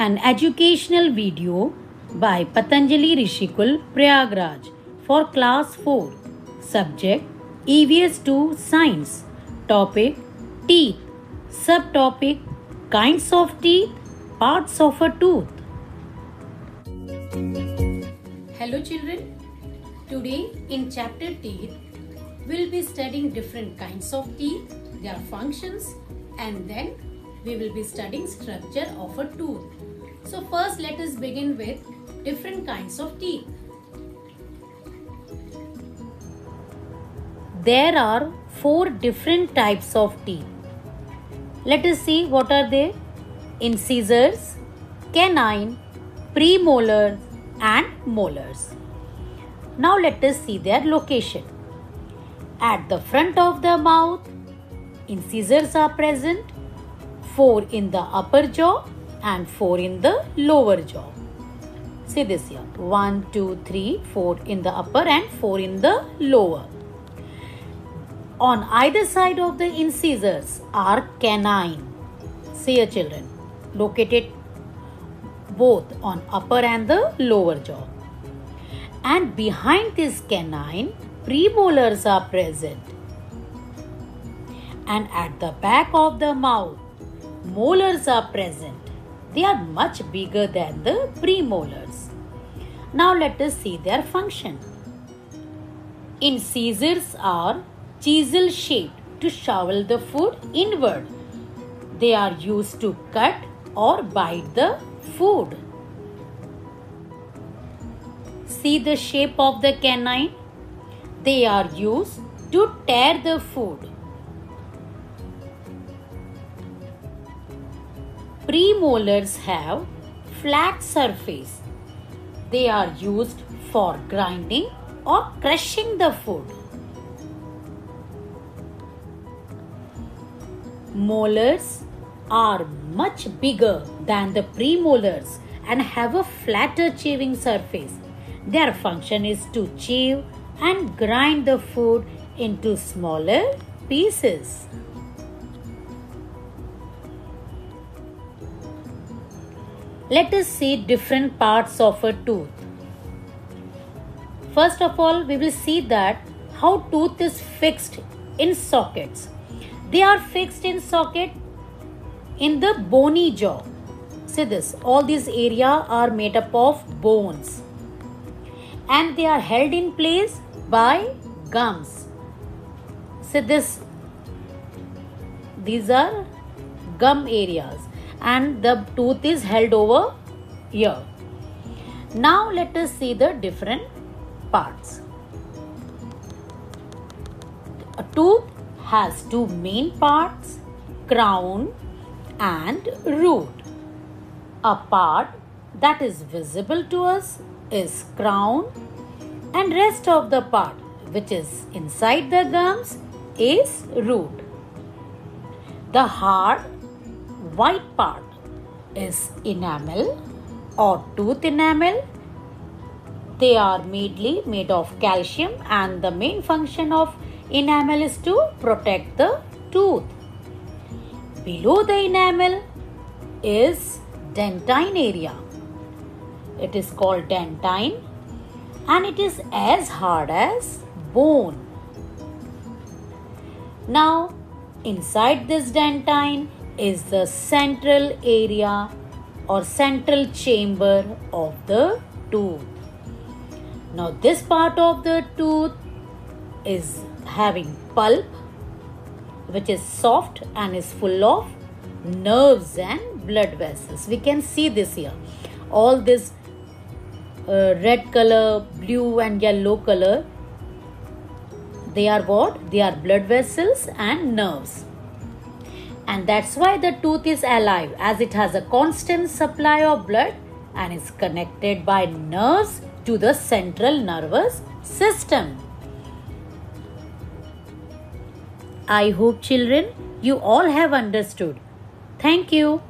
an educational video by Patanjali Rishikul Prayagraj for class 4. Subject EVS 2 Science. Topic Teeth. Subtopic Kinds of teeth, parts of a tooth. Hello children. Today in chapter Teeth, we'll be studying different kinds of teeth, their functions, and then we will be studying structure of a tooth. So first let us begin with different kinds of teeth. There are 4 different types of teeth. Let us see what are they. Incisors, canine, premolars and molars. Now let us see their location. At the front of the mouth, incisors are present, 4 in the upper jaw and 4 in the lower jaw. See this here, 1, 2, 3, 4 in the upper and 4 in the lower. On either side of the incisors are canine. See here children, located both on upper and the lower jaw. And behind this canine, premolars are present. And at the back of the mouth, molars are present. They are much bigger than the premolars. Now let us see their function. Incisors are chisel shaped to shovel the food inward. They are used to cut or bite the food. See the shape of the canine? They are used to tear the food. Premolars have flat surface. They are used for grinding or crushing the food. Molars are much bigger than the premolars and have a flatter chewing surface. Their function is to chew and grind the food into smaller pieces. Let us see different parts of a tooth. First of all, we will see that how tooth is fixed in sockets. They are fixed in socket in the bony jaw. See this, all these areas are made up of bones. And they are held in place by gums. See this, these are gum areas and the tooth is held over here. Now let us see the different parts. A tooth has 2 main parts, crown and root. A part that is visible to us is crown and rest of the part which is inside the gums is root. The hard white part is enamel or tooth enamel. They are mainly made of calcium and the main function of enamel is to protect the tooth. Below the enamel is dentine area. It is called dentine and it is as hard as bone. Now inside this dentine is the central area or central chamber of the tooth. Now this part of the tooth is having pulp which is soft and is full of nerves and blood vessels. We can see this here. All this red color, blue and yellow color, they are what? They are blood vessels and nerves. And that's why the tooth is alive, as it has a constant supply of blood and is connected by nerves to the central nervous system. I hope children, you all have understood. Thank you.